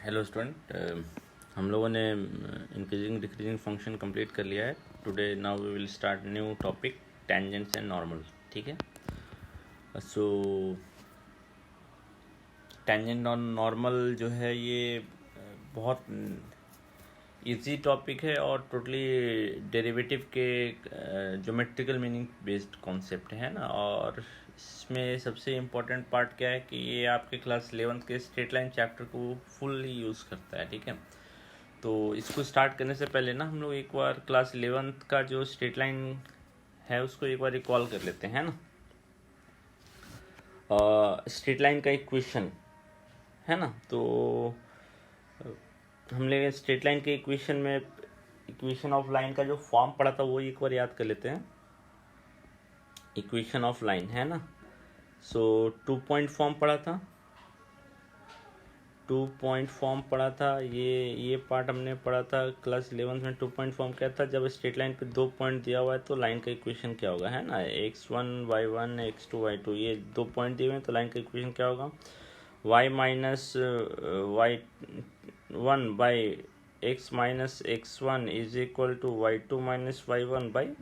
Hello student, हम लोगों ने इंक्रीजिंग डिक्रीजिंग फंक्शन कंप्लीट कर लिया है। Today now we will start new topic tangents and normal. ठीक है, सो टेंजेंट और नॉर्मल जो है ये बहुत इजी टॉपिक है और टोटली डेरिवेटिव के ज्योमेट्रिकल मीनिंग बेस्ड कॉन्सेप्ट है ना। और इसमें सबसे इम्पोर्टेंट पार्ट क्या है कि ये आपके क्लास 11th के स्ट्रेट लाइन चैप्टर को फुल्ली यूज़ करता है। ठीक है, तो इसको स्टार्ट करने से पहले ना हम लोग एक बार क्लास 11th का जो स्ट्रेट लाइन है उसको एक बार रिकॉल कर लेते हैं ना। स्ट्रेट लाइन का इक्वेशन है ना, तो हमने स्ट्रेट लाइन के इक्वेशन में इक्वेशन ऑफ लाइन का जो फॉर्म पढ़ा था वो एक बार याद कर लेते हैं। इक्वेशन ऑफ लाइन है ना, सो 2 पॉइंट फॉर्म पढ़ा था। 2 पॉइंट फॉर्म पढ़ा था, ये पार्ट हमने पढ़ा था क्लास 11th में। 2 पॉइंट फॉर्म क्या था, जब स्ट्रेट लाइन पे 2 पॉइंट दिया हुआ है तो लाइन का इक्वेशन क्या होगा, है ना। x1 y1 x2 y2, ये 2 पॉइंट दिए हुए हैं तो लाइन का इक्वेशन क्या होगा, y minus y1 by x minus x1 is equal to y2 minus y1 by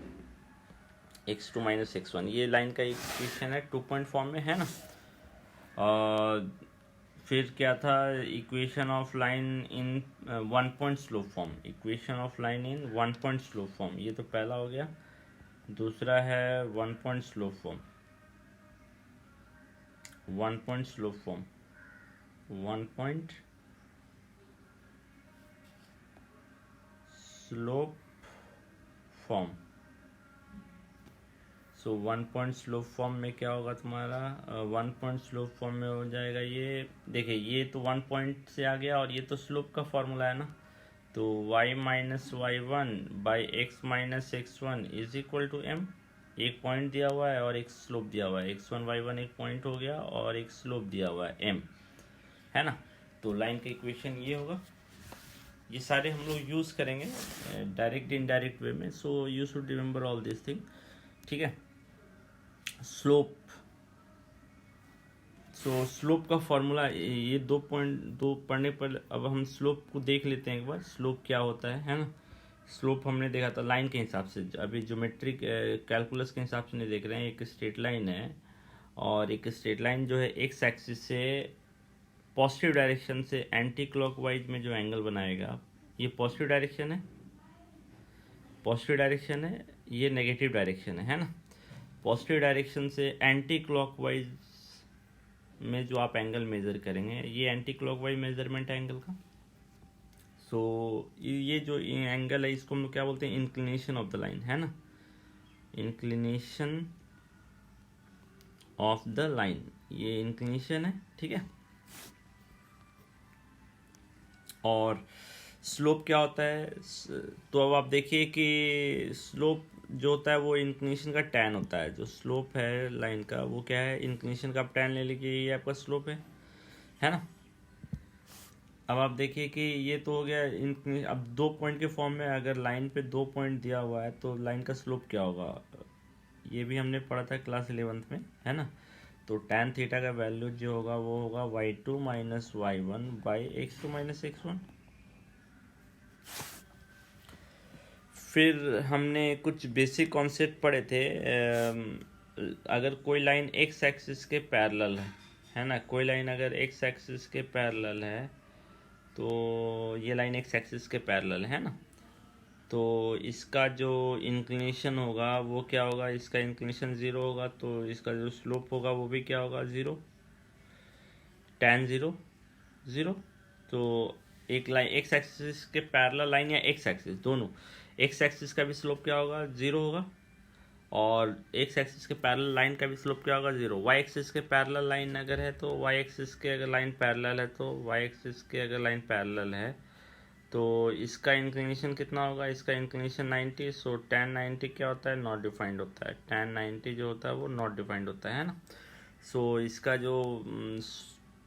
x2 minus x1। ये लाइन का इक्वेशन है, 2 पॉइंट फॉर्म में है ना। फिर क्या था, equation of line in 1 point slope form. Equation of line in 1 point slope form, ये तो पहला हो गया। दूसरा है 1 point slope form. 1 point slope form, 1 point slope form. So 1 point slope form में क्या होगा तुम्हारा, 1 पॉइंट स्लोप फॉर्म में हो जाएगा ये। देखिए ये तो 1 पॉइंट से आ गया और ये तो स्लोप का फॉर्मूला है ना, तो y minus Y one by x minus x one is equal to m। एक पॉइंट दिया हुआ है और एक स्लोप दिया हुआ है, x1 y1 एक पॉइंट हो गया और एक स्लोप दिया हुआ है m, है ना। तो लाइन का इक्वेशन ये होगा। ये सारे हम लोग यूज़ करेंगे डायरेक्ट इनडायरेक्ट वे में, so you should remember all this thing. ठीक है, स्लोप, सो स्लोप का फॉर्मूला ये 2.2 पढ़ने पर अब हम स्लोप को देख लेते हैं एक बार, स्लोप क्या होता है ना। स्लोप हमने देखा था लाइन के हिसाब से, अभी ज्योमेट्रिक कैलकुलस के हिसाब से नहीं देख रहे हैं। एक स्ट्रेट लाइन है और एक स्ट्रेट लाइन जो है एक्स एक्सिस से पॉजिटिव डायरेक्शन से एंटी क्लॉकवाइज में जो एंगल बनाएगा, ये पॉजिटिव डायरेक्शन है, पॉजिटिव डायरेक्शन है, ये नेगेटिव डायरेक्शन है ना। पॉजिटिव डायरेक्शन से एंटी क्लॉकवाइज में जो आप एंगल मेज़र करेंगे, ये एंटी क्लॉकवाइज मेजरमेंट है एंगल का। सो ये जो एंगल है इसको हम लोग क्या बोलते हैं, इंक्लिनेशन ऑफ द लाइन, है ना। इंक्लिनेशन ऑफ द लाइन, ये इंक्लिनेशन है, ठीक है। और स्लोप क्या होता है, तो अब आप देखिए कि स्लोप जो होता है वो इंक्लिनेशन का टैन होता है। जो स्लोप है लाइन का वो क्या है, इंक्लिनेशन का आप टैन ले लीजिए, ये आपका स्लोप है ना। अब आप देखिए कि ये तो हो गया इंक्लिनेशन। अब 2 पॉइंट के फॉर्म में अगर लाइन पे 2 पॉइंट दिया हुआ है तो लाइन का स्लोप क्या होगा, ये भी हमने पढ़ा था क्लास 11th में, है ना। तो tan थीटा का वैल्यू जो होगा वो होगा y2 minus Y one by x2 minus x1। फिर हमने कुछ बेसिक कॉन्सेप्ट पढ़े थे। अगर कोई लाइन x एक्सिस के पैरेलल है ना, कोई लाइन अगर x एक्सिस के पैरेलल है तो ये लाइन x एक्सिस के पैरेलल है ना, तो इसका जो इंक्लिनेशन होगा वो क्या होगा, इसका इंक्लिनेशन 0 होगा, तो इसका जो स्लोप होगा वो भी क्या होगा, 0, tan 0 0। तो एक लाइन एक्स एक्सिस के पैरेलल लाइन या एक्स एक्सिस दोनों, एक्स एक्सिस का भी स्लोप क्या होगा, 0 होगा, और एक्स एक्सिस के पैरेलल लाइन का भी स्लोप क्या होगा, 0। वाई एक्सिस के पैरेलल लाइन अगर है तो वाई एक्सिस के अगर लाइन पैरेलल है तो वाई एक्सिस के अगर लाइन पैरेलल है तो इसका इंक्लिनेशन कितना होगा, इसका इंक्लिनेशन 90। सो tan 90 क्या होता है, नॉट डिफाइंड होता है। tan 90 जो होता है वो नॉट डिफाइंड होता है ना। सो इसका जो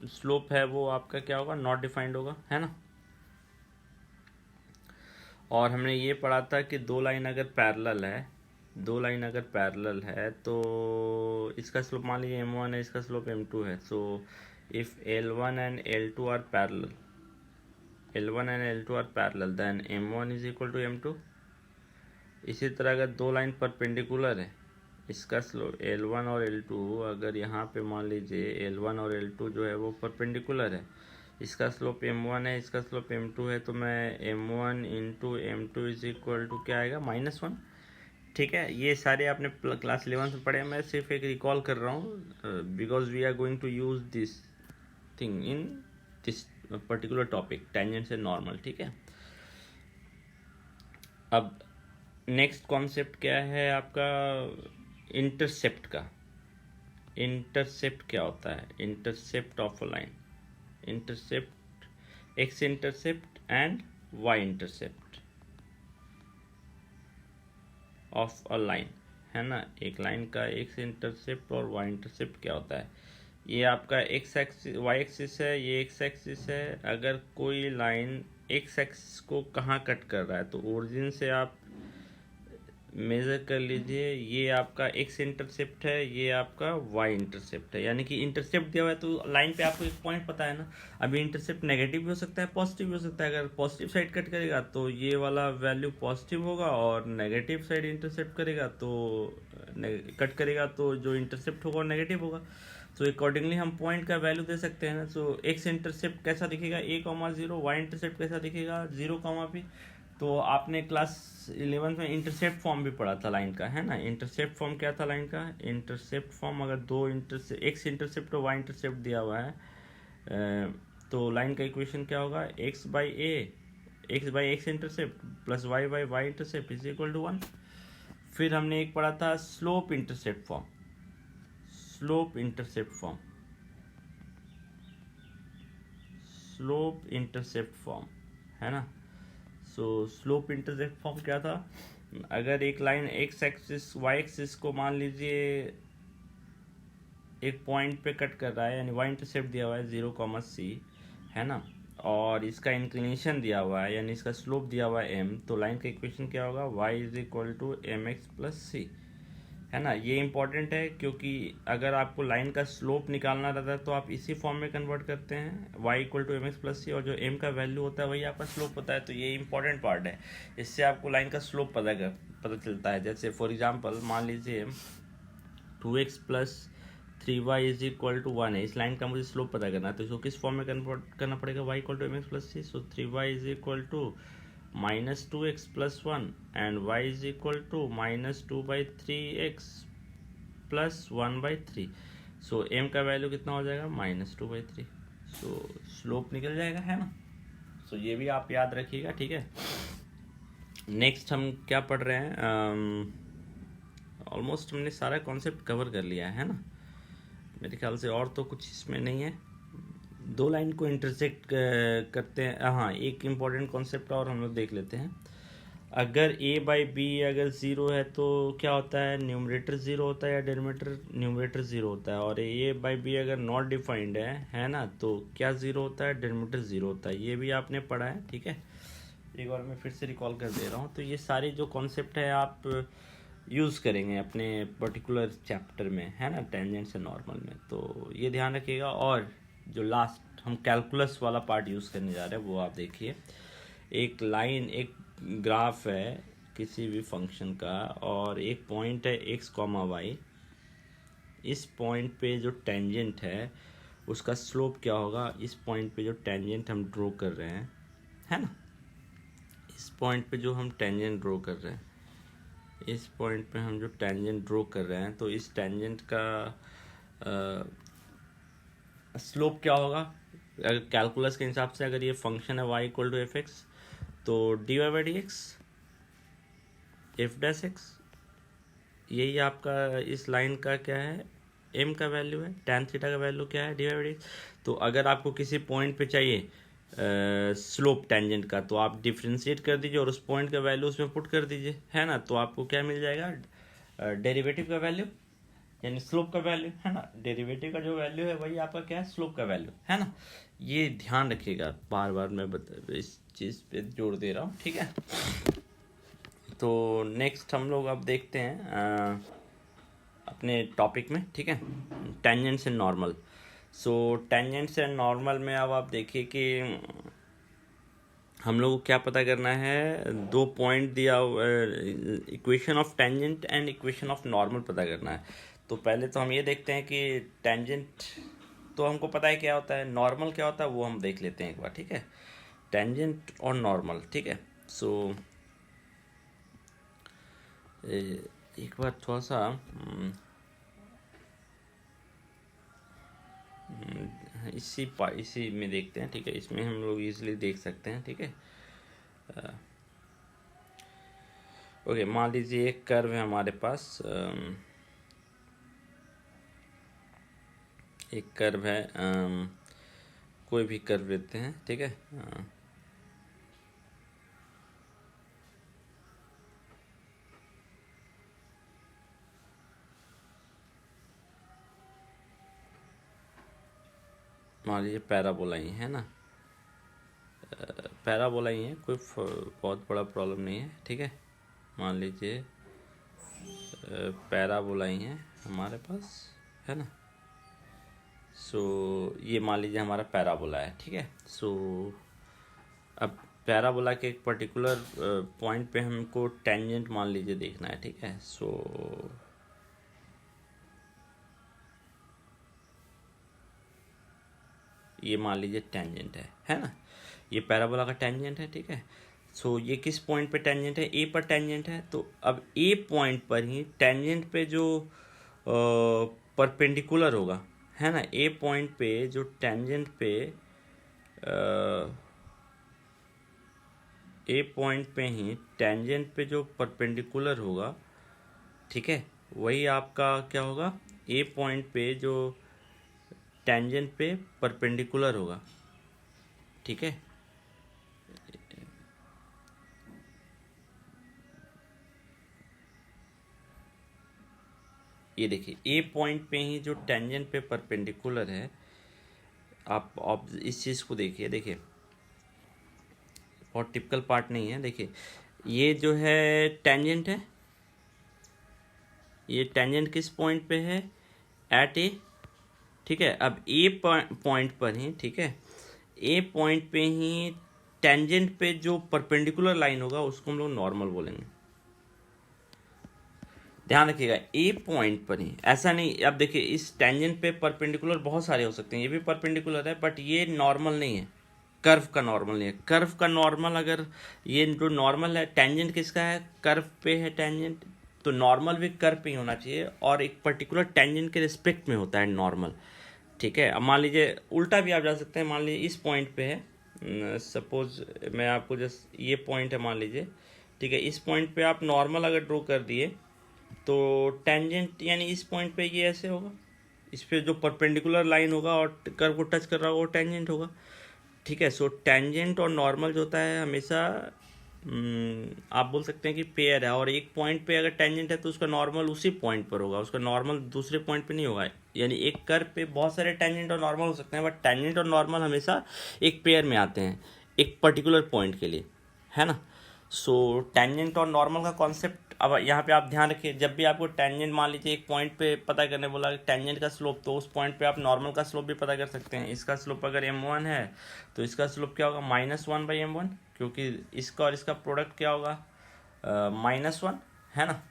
स्लोप है वो आपका क्या होगा, नॉट डिफाइंड होगा, है ना। और हमने ये पढ़ा था कि दो लाइन अगर पैरेलल है, दो लाइन अगर पैरेलल है तो इसका स्लोप मान लीजिए m1 है, इसका स्लोप m2 है। So if L1 and L2 are parallel, L1 and L2 are parallel then M1 is equal to M2। इसी तरह अगर दो लाइन परपेंडिकुलर है, इसका स्लोप L1 और L2, अगर यहाँ पे मान लीजिए L1 और L2 जो है वो परपेंडिकुलर है, इसका स्लोप M1 है, इसका स्लोप M2 है, तो मैं M1 into M2 is equal to क्या आएगा, -1। ठीक है, ये सारे आपने क्लास 11 में पढ़े, मैं सिर्फ एक रिकॉल कर रहा हूँ because we are going to use this thing in this particular topic, tangent से नॉर्मल। ठीक है, अब नेक्स्ट कॉन्सेप्ट क्या है आपका, इंटरसेप्ट का। इंटरसेप्ट क्या होता है, intercept of a line, intercept, X intercept and Y intercept of a line, है ना। एक लाइन का एक्स इंटरसेप्ट और वाई इंटरसेप्ट क्या होता है, ये आपका एक्स एक्सिस वाई एक्सिस है, ये एक्स एक्सिस है। अगर कोई लाइन एक्स एक्सिस को कहाँ कट कर रहा है, तो ओरिजिन से आप मेज़र कर लीजिए, ये आपका एक्स इंटरसेप्ट है, ये आपका वाई इंटरसेप्ट है। यानी कि इंटरसेप्ट दिया हुआ है तो लाइन पे आपको एक पॉइंट पता है ना। अभी इंटरसेप्ट नेगेटिव भी हो सकता है, पॉजिटिव भी हो सकता है। अगर पॉजिटिव साइड कट करेगा तो ये वाला वैल्यू पॉजिटिव होगा, और नेगेटिव साइड इंटरसेप्ट करेगा तो कट करेगा तो जो इंटरसेप्ट होगा वो नेगेटिव होगा। तो अकॉर्डिंगली हम पॉइंट का वैल्यू दे सकते हैं ना। सो एक्स इंटरसेप्ट कैसा दिखेगा, a,0, वाई इंटरसेप्ट कैसा दिखेगा 0,p। तो आपने क्लास 11 में इंटरसेप्ट फॉर्म भी पढ़ा था लाइन का, है ना। इंटरसेप्ट फॉर्म क्या था लाइन का, इंटरसेप्ट फॉर्म अगर दो एक्स इंटरसेप्ट और वाई इंटरसेप्ट दिया हुआ है तो लाइन का इक्वेशन क्या होगा, X by X intercept plus Y by Y intercept is equal to 1। फिर हमने एक पढ़ा था slope intercept form, slope intercept form, slope intercept form, है ना। सो स्लोप इंटरसेप्ट फॉर्म क्या था, अगर एक line X axis Y axis को मान लीजिए एक पॉइंट पे कट कर रहा है, यानी वाई इंटरसेप्ट दिया हुआ है 0,c, है ना, और इसका इंक्लिनेशन दिया हुआ है, यानी इसका स्लोप दिया हुआ है m, तो लाइन का इक्वेशन क्या होगा, y is equal to mx plus c, है ना। ये इंपॉर्टेंट है क्योंकि अगर आपको लाइन का स्लोप निकालना रहता है तो आप इसी फॉर्म में कन्वर्ट करते हैं, y equal to mx plus C, और जो m का वैल्यू होता है वही आपका स्लोप होता है। तो ये इंपॉर्टेंट पार्ट है, इससे आपको लाइन का स्लोप पता चलता है। जैसे फॉर एग्जांपल मान लीजिए 2x plus 3y is equal to 1 है, इस लाइन का मुझे स्लोप पता करना है, तो इसको किस फॉर्म में कन्वर्ट करना पड़ेगा, y equal to mx plus C. So 3y is equal to -2x plus 1 and y is equal to -2/3x plus 1/3। So m का वैल्यू कितना हो जाएगा, -2/3। सो स्लोप निकल जाएगा, है ना। सो ये भी आप याद रखिएगा, ठीक है। नेक्स्ट हम क्या पढ़ रहे हैं, ऑलमोस्ट हमने सारा कॉन्सेप्ट कवर कर लिया है ना मेरे ख्याल से, और तो कुछ इसमें नहीं है। दो लाइन को इंटरसेक्ट करते हैं, हाँ एक इम्पॉर्टेंट कॉन्सेप्ट और हम लोग देख लेते हैं। अगर a बाई बी अगर ज़ीरो है तो क्या होता है, न्यूमरेटर ज़ीरो होता है या डिनोमिनेटर न्यूमरेटर ज़ीरो होता है। और a बाई बी अगर नॉट डिफाइंड है ना, तो क्या ज़ीरो होता है, डिनोमिनेटर ज़ीरो होता है। ये भी आपने पढ़ा है, ठीक है। एक बार मैं फिर से रिकॉल कर दे रहा हूँ। तो ये सारे जो कॉन्सेप्ट है आप यूज़ करेंगे अपने पर्टिकुलर चैप्टर में, है ना, टेंजेंट से नॉर्मल में, तो ये ध्यान रखिएगा। और जो लास्ट हम कैलकुलस वाला पार्ट यूज़ करने जा रहे हैं वो आप देखिए। एक लाइन, एक ग्राफ है किसी भी फंक्शन का, और एक पॉइंट है x, y। इस पॉइंट पे जो टेंजेंट है उसका स्लोप क्या होगा, इस पॉइंट पे जो टेंजेंट हम ड्रॉ कर रहे हैं, है ना, इस पॉइंट पे जो हम टेंजेंट ड्रॉ कर रहे हैं, इस पॉइंट पे हम जो टेंजेंट ड्रॉ कर रहे हैं, तो इस टेंजेंट का स्लोप क्या होगा। अगर कैलकुलस के हिसाब से अगर ये फंक्शन है y equal to F X, तो dy/dx f डैश x, यही आपका इस लाइन का क्या है, m का वैल्यू है, tan थीटा का वैल्यू क्या है, dy/dx। तो अगर आपको किसी पॉइंट पे चाहिए स्लोप टेंजेंट का, तो आप डिफ्रेंशिएट कर दीजिए और उस पॉइंट का वैल्यू उसमें पुट कर दीजिए, है ना। तो आपको क्या मिल जाएगा, डेरिवेटिव का वैल्यू यानी स्लोप का वैल्यू, है ना। डेरिवेटिव का जो वैल्यू है वही आपका क्या है, स्लोप का वैल्यू, है ना। ये ध्यान रखिएगा, बार बार मैं इस चीज़ पे जोर दे रहा हूँ, ठीक है। तो नेक्स्ट हम लोग अब देखते हैं अपने टॉपिक में, ठीक है, tangents and normal. So tangents and normal में अब आप देखिए कि हम लोग को क्या पता करना है, दो पॉइंट दिया, equation of tangent and equation of normal पता करना है। तो पहले तो हम ये देखते हैं कि टेंजेंट तो हमको पता है क्या होता है, नॉर्मल क्या होता है वो हम देख लेते हैं एक बार, ठीक है। टेंजेंट और नॉर्मल, ठीक है। सो एक बार थोड़ा सा इसी में देखते हैं, ठीक है। इसमें हम लोग इजीली देख सकते हैं, ठीक है। ओके, मान लीजिए एक कर्व है हमारे पास, एक कर्व है, कोई भी कर्व लेते हैं, ठीक है। मान लीजिए पैराबोला ही है ना, पैराबोला ही है, कोई बहुत बड़ा प्रॉब्लम नहीं है, ठीक है। मान लीजिए पैराबोला ही है हमारे पास, है ना। सो ये मान लीजिए हमारा पैराबोला है, ठीक है। सो अब पैराबोला के एक पर्टिकुलर पॉइंट पे हमको टेंजेंट मान लीजिए देखना है, ठीक है। सो ये मान लीजिए टेंजेंट है ना, ये पैराबोला का टेंजेंट है, ठीक है। सो ये किस पॉइंट पे टेंजेंट है, ए पर टेंजेंट है। तो अब ए पॉइंट पर ही टेंजेंट पे जो परपेंडिकुलर होगा, है ना, ए पॉइंट पे जो टेंजेंट पे ए पॉइंट पे ही टेंजेंट पे जो परपेंडिकुलर होगा, ठीक है, वही आपका क्या होगा, ए पॉइंट पे जो टेंजेंट पे परपेंडिकुलर होगा, ठीक है। ये देखिए ए पॉइंट पे ही जो टेंजेंट पे परपेंडिकुलर है, आप इस चीज़ को देखिए, देखिए बहुत टिपिकल पार्ट नहीं है, देखिए ये जो है टेंजेंट है, ये टेंजेंट किस पॉइंट पे है, एट ए, ठीक है। अब ए पॉइंट पर ही, ठीक है, ए पॉइंट पे ही टेंजेंट पे जो परपेंडिकुलर लाइन होगा उसको हम लोग नॉर्मल बोलेंगे। ध्यान रखिएगा ए पॉइंट पर ही, ऐसा नहीं, अब देखिए इस टेंजेंट पे परपेंडिकुलर बहुत सारे हो सकते हैं, ये भी परपेंडिकुलर है बट ये नॉर्मल नहीं है, कर्व का नॉर्मल नहीं है। कर्व का नॉर्मल, अगर ये जो नॉर्मल है, टेंजेंट किसका है, कर्व पे है टेंजेंट, तो नॉर्मल भी कर्व पे ही होना चाहिए और एक पर्टिकुलर टेंजेंट के रिस्पेक्ट में होता है नॉर्मल, ठीक है। अब मान लीजिए उल्टा भी आप जा सकते हैं, मान लीजिए इस पॉइंट पे है, सपोज मैं आपको जस्ट ये पॉइंट है मान लीजिए, ठीक है, इस पॉइंट पे आप नॉर्मल अगर ड्रॉ कर दिए तो टेंजेंट यानी इस पॉइंट पे ये ऐसे होगा, इस पे जो परपेंडिकुलर लाइन होगा और कर्व को टच कर रहा होगा वो टेंजेंट होगा, ठीक है। सो टेंजेंट और नॉर्मल जो होता है हमेशा आप बोल सकते हैं कि पेयर है, और एक पॉइंट पे अगर टेंजेंट है तो उसका नॉर्मल उसी पॉइंट पर होगा, उसका नॉर्मल दूसरे पॉइंट पे नहीं होगा। यानी एक कर्व पे बहुत सारे टेंजेंट और नॉर्मल हो सकते हैं बट टेंजेंट और नॉर्मल हमेशा एक पेयर में आते हैं एक पर्टिकुलर पॉइंट के लिए, है ना। सो टेंजेंट और नॉर्मल का कॉन्सेप्ट अब यहाँ पे आप ध्यान रखिए, जब भी आपको टेंजेंट मान लीजिए एक पॉइंट पे पता करने बोला टेंजेंट का स्लोप, तो उस पॉइंट पे आप नॉर्मल का स्लोप भी पता कर सकते हैं। इसका स्लोप अगर m1 है तो इसका स्लोप क्या होगा, -1/m1, क्योंकि इसका और इसका प्रोडक्ट क्या होगा, -1, है ना।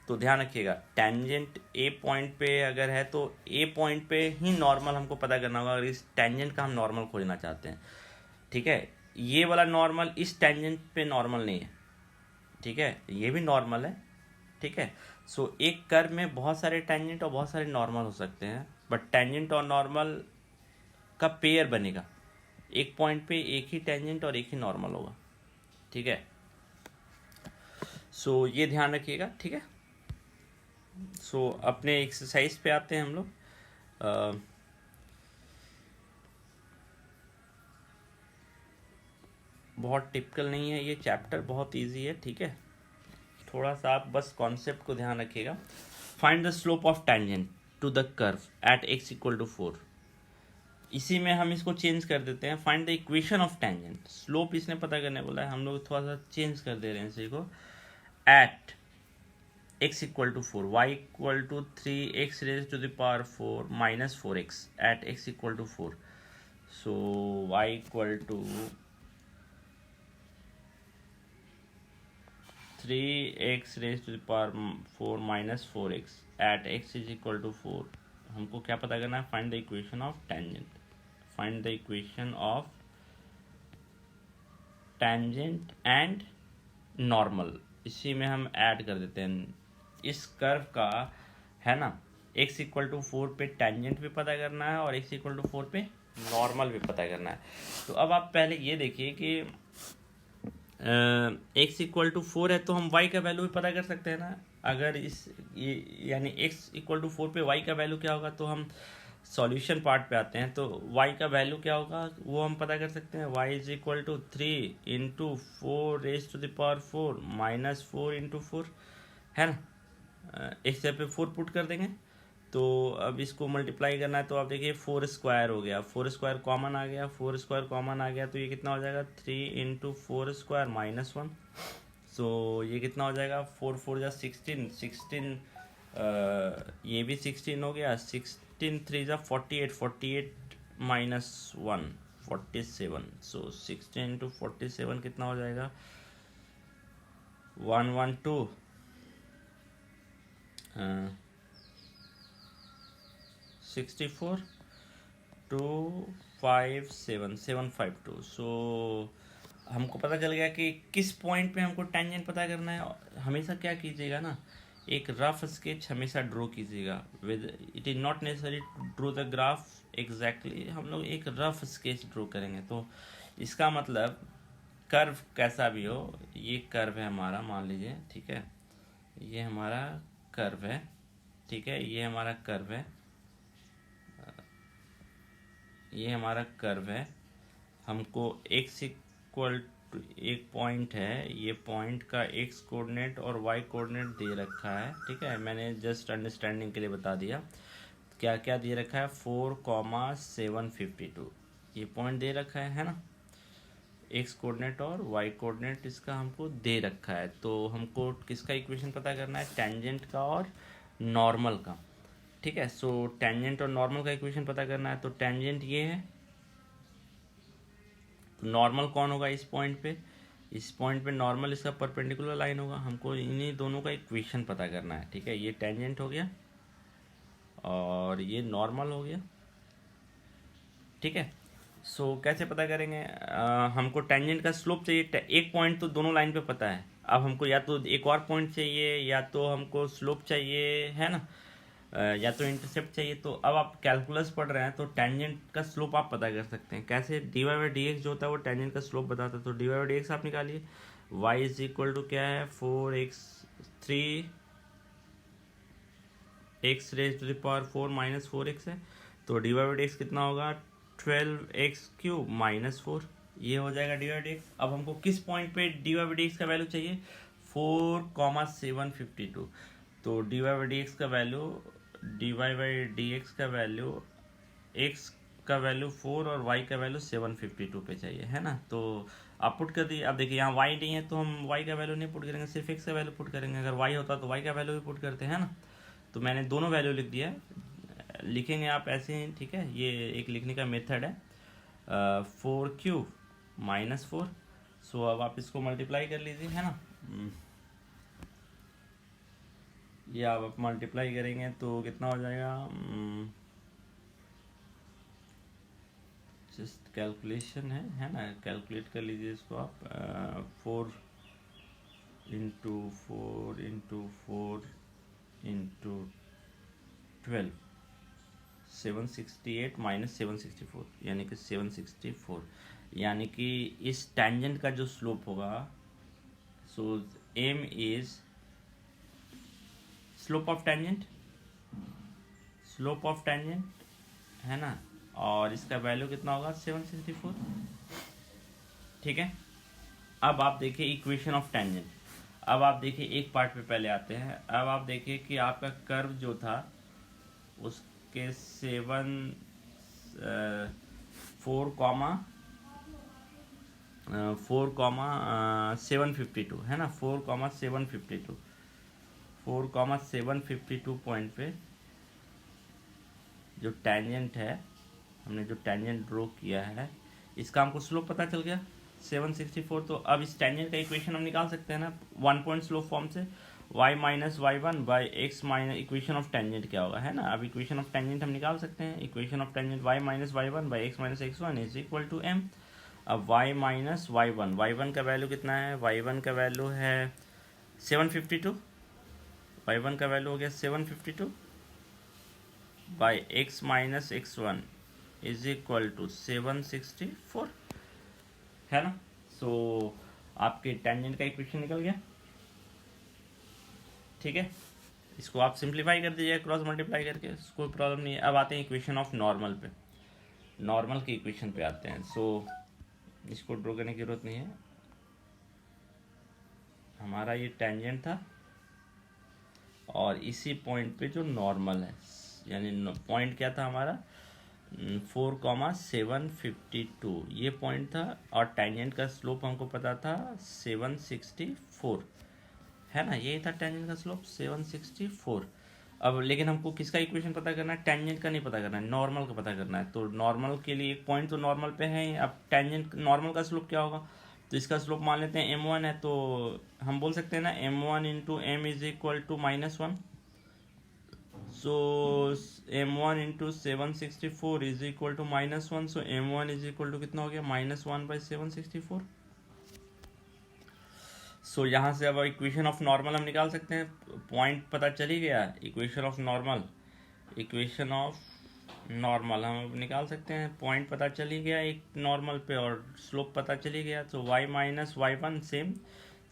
तो ध्यान रखिएगा टेंजेंट ए पॉइंट पे अगर है तो ए पॉइंट पे ही नॉर्मल हमको पता करना होगा, अगर इस टेंजेंट का हम नॉर्मल खोजना चाहते हैं, ठीक है। ये वाला नॉर्मल इस टेंजेंट पे नॉर्मल नहीं है, ठीक है, ये भी नॉर्मल है, ठीक है। सो एक कर्व में बहुत सारे टेंजेंट और बहुत सारे नॉर्मल हो सकते हैं बट टेंजेंट और नॉर्मल का पेयर बनेगा, एक पॉइंट पे एक ही टेंजेंट और एक ही नॉर्मल होगा, ठीक है। सो ये ध्यान रखिएगा, ठीक है। सो अपने एक्सरसाइज पे आते हैं हम लोग। बहुत टिपिकल नहीं है ये चैप्टर, बहुत इजी है, ठीक है। थोड़ा सा आप बस कॉन्सेप्ट को ध्यान रखिएगा। Find the slope of tangent to the curve at x = 4। इसी में हम इसको चेंज कर देते हैं, find the equation of tangent, slope इसने पता करने बोला है, हम लोग थोड़ा सा चेंज कर दे रहे हैं इसी को, eight x = 4, y = 3x raised to the power 4 minus 4x at x = 4। so y = 3x raise to the power 4 minus 4x at x is equal to 4। हमको क्या पता करना है? Find the equation of tangent. Find the equation of tangent and normal. इसी में हम add कर देते हैं इस कर्व का, है ना। x इक्वल टू 4 पे टेंजेंट भी पता करना है और x इक्वल टू 4 पे नॉर्मल भी पता करना है। तो अब आप पहले ये देखिए कि x इक्वल टू 4 है तो हम y का वैल्यू भी पता कर सकते हैं ना। अगर यानी x इक्वल टू 4 पे y का वैल्यू क्या होगा, तो हम सॉल्यूशन पार्ट पे आते हैं। तो y का वैल्यू क्या होगा वो हम पता कर सकते हैं। y is equal to 3 into 4 raise to the power 4 minus 4 into 4, है ना। एक जगह पे 4 पुट कर देंगे तो अब इसको मल्टीप्लाई करना है। तो आप देखिए 4 स्क्वायर हो गया, 4 स्क्वायर कॉमन आ गया, 4 स्क्वायर कॉमन आ गया तो ये कितना हो जाएगा 3 इंटू 4 स्क्वायर माइनस 1। सो ये कितना हो जाएगा 4 4 जा 16, 16 ये भी 16 हो गया, 16 3 जा 48, 48 माइनस 1 47। सो 16 इंटू 47 कितना हो जाएगा 112 64 257 752। सो हमको पता चल गया कि किस पॉइंट पे हमको टेंजेंट पता करना है। हमेशा क्या कीजिएगा ना, एक रफ स्केच हमेशा ड्रॉ कीजिएगा। With it is not necessary to draw the graph exactly, हम लोग एक रफ स्केच ड्रॉ करेंगे। तो इसका मतलब कर्व कैसा भी हो, ये कर्व है हमारा, मान लीजिए, ठीक है, ये हमारा कर्व है, ठीक है, ये हमारा कर्व है, ये हमारा कर्व है। हमको x इक्वल टू एक पॉइंट है, ये पॉइंट का x कोऑर्डिनेट और y कोऑर्डिनेट दे रखा है, ठीक है। मैंने जस्ट अंडरस्टैंडिंग के लिए बता दिया क्या क्या दे रखा है। 4,752 ये पॉइंट दे रखा है ना। x कोऑर्डिनेट और y कोऑर्डिनेट इसका हमको दे रखा है। तो हमको किसका इक्वेशन पता करना है? टेंजेंट का और नॉर्मल का, ठीक है। सो टेंजेंट और नॉर्मल का इक्वेशन पता करना है। तो टेंजेंट ये है, तो नॉर्मल कौन होगा इस पॉइंट पे? इस पॉइंट पे नॉर्मल इसका परपेंडिकुलर लाइन होगा। हमको इन्हीं दोनों का इक्वेशन पता करना है, ठीक है। ये टेंजेंट हो गया और ये नॉर्मल हो गया, ठीक है। सो कैसे पता करेंगे? हमको टेंजेंट का स्लोप चाहिए। एक पॉइंट तो दोनों लाइन पे पता है, अब हमको या तो एक और पॉइंट चाहिए या तो हमको स्लोप चाहिए, है ना, या तो इंटरसेप्ट चाहिए। तो अब आप कैलकुलस पढ़ रहे हैं तो टेंजेंट का स्लोप आप पता कर सकते हैं कैसे? D Y by D X जो होता है वो टेंजेंट का स्लोप बताता है। तो D Y by D X आप निकालिए। वाई इज इक्वल टू क्या है 4x 3x raise to the power 4 minus 4x है। तो D Y by D X कितना होगा 12x क्यूब माइनस 4, ये हो जाएगा डी वाई डी एक्स। अब हमको किस पॉइंट पे D Y by D X का वैल्यू चाहिए? 4,752। तो D Y by D X का value, D Y by D X का वैल्यू, एक्स का वैल्यू 4 और वाई का वैल्यू 752 पे चाहिए, है ना। तो आप पुट कर दिए। अब देखिए यहाँ वाई नहीं है तो हम वाई का वैल्यू नहीं पुट करेंगे, सिर्फ एक्स का वैल्यू पुट करेंगे। अगर वाई होता तो वाई का वैल्यू भी पुट करते हैं ना। तो मैंने दोनों वैल्यू लिख दिया है, लिखेंगे आप ऐसे ही, ठीक है। ये एक लिखने का मेथड है, 4 क्यूब माइनस 4। सो अब आप इसको मल्टीप्लाई कर लीजिए, है ना। ये आप मल्टीप्लाई करेंगे तो कितना हो जाएगा, जस्ट कैलकुलेशन है ना, कैलकुलेट कर लीजिए इसको आप। 4 इंटू 4 इंटू 4 इंटू 12, 768 माइनस 764 यानी कि 764, यानी कि इस टेंजेंट का जो स्लोप होगा, so M is slope of tangent, slope of tangent, है ना, और इसका वैल्यू कितना होगा 764, ठीक है। अब आप देखिए इक्वेशन ऑफ टेंजेंट। अब आप देखिए एक पार्ट पे पहले आते हैं। अब आप देखिए कि आपका कर्व जो था उसके 4,752 है ना, 4,752 पॉइंट पे जो टेंजेंट है, हमने जो टेंजेंट ड्रॉ किया है, इसका हमको स्लोप पता चल गया। 764। तो अब इस टेंजेंट का इक्वेशन हम निकाल सकते हैं ना वन पॉइंट स्लोप फॉर्म से, y minus Y one by x minus equation of tangent क्या होगा, है ना। अब इक्वेशन ऑफ टेंजेंट हम निकाल सकते हैं, equation of tangent y minus Y one by x minus x one is equal to m। अब y माइनस वाई वन का वैल्यू कितना है, वाई वन का वैल्यू है 752, वाई वन का वैल्यू हो गया 752 by x minus x one is equal to 764, है ना। सो आपके टेंजेंट का इक्वेशन निकल गया, ठीक है। इसको आप सिंप्लीफाई कर दीजिए क्रॉस मल्टीप्लाई करके, कोई प्रॉब्लम नहीं है। अब आते हैं इक्वेशन ऑफ नॉर्मल पे, नॉर्मल की इक्वेशन पे आते हैं। सो इसको ड्रॉ करने की जरूरत नहीं है, हमारा ये टेंजेंट था और इसी पॉइंट पे जो नॉर्मल है, यानी पॉइंट क्या था हमारा 4,752 ये पॉइंट था, और टेंजेंट का स्लोप हमको पता था 764, है ना। यही था टेंजेंट का स्लोप 764। अब लेकिन हमको किसका इक्वेशन पता करना है, टेंजेंट का नहीं पता करना है, नॉर्मल का पता करना है। तो नॉर्मल के लिए एक पॉइंट तो नॉर्मल पे है ही। अब टेंजेंट नॉर्मल का स्लोप क्या होगा, तो इसका स्लोप मान लेते हैं m1 है, तो हम बोल सकते हैं ना m1 into M is equal to -1। So m1 into 764 is equal to -1। So m1 is equal to कितना हो गया, -1 बाई 764। सो यहाँ से अब इक्वेशन ऑफ नॉर्मल हम निकाल सकते हैं, पॉइंट पता चली गया, equation of normal, equation of normal हम निकाल सकते हैं, पॉइंट पता चली गया एक नॉर्मल पे और स्लोप पता चली गया। तो y minus Y one same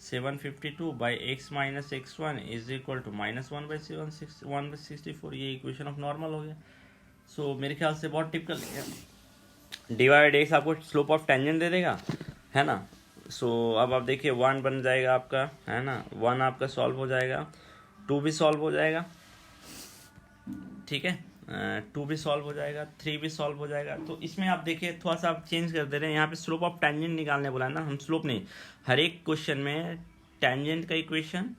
752 by x minus x one is equal to -1 by 1/64, ये इक्वेशन ऑफ नॉर्मल हो गया। सो मेरे ख्याल से बहुत टिपिकल है, डिवाइड एक्स आपको स्लोप ऑफ टेंजेंट दे देगा, है ना। सो अब आप देखिए 1 बन जाएगा आपका, है ना, 1 आपका सॉल्व हो जाएगा, 2 भी सॉल्व हो जाएगा, ठीक है, 2 भी सॉल्व हो जाएगा, 3 भी सॉल्व हो जाएगा। तो इसमें आप देखिए थोड़ा सा आप चेंज कर दे रहे हैं, यहाँ पे स्लोप ऑफ टेंजेंट निकालने बोला है ना, हम स्लोप नहीं, हर एक क्वेश्चन में टेंजेंट का इक्वेशन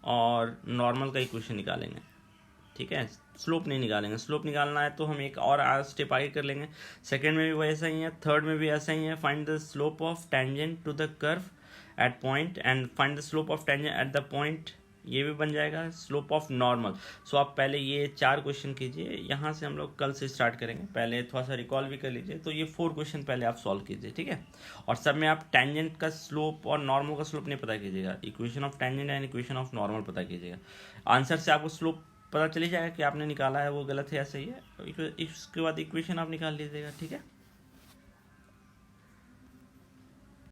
और नॉर्मल का इक्वेशन निकालेंगे, ठीक है, स्लोप नहीं निकालेंगे। स्लोप निकालना है तो हम एक और स्टेप आगे कर लेंगे, सेकंड में भी वैसा ही है, थर्ड में भी ऐसा ही है, find the slope of tangent to the curve at point and find the slope of tangent at the point, ये भी बन जाएगा स्लोप ऑफ नॉर्मल। सो आप पहले ये 4 क्वेश्चन कीजिए, यहाँ से हम लोग कल से स्टार्ट करेंगे, पहले थोड़ा सा रिकॉल भी कर लीजिए। तो ये 4 क्वेश्चन पहले आप सॉल्व कीजिए, ठीक है, और सब में आप टेंजेंट का स्लोप और नॉर्मल का स्लोप नहीं पता कीजिएगा, equation of tangent and equation of normal पता कीजिएगा। आंसर से आपको स्लोप पता चली जाएगा कि आपने निकाला है वो गलत है या सही है, इसके बाद इक्वेशन आप निकाल लीजिएगा, ठीक है।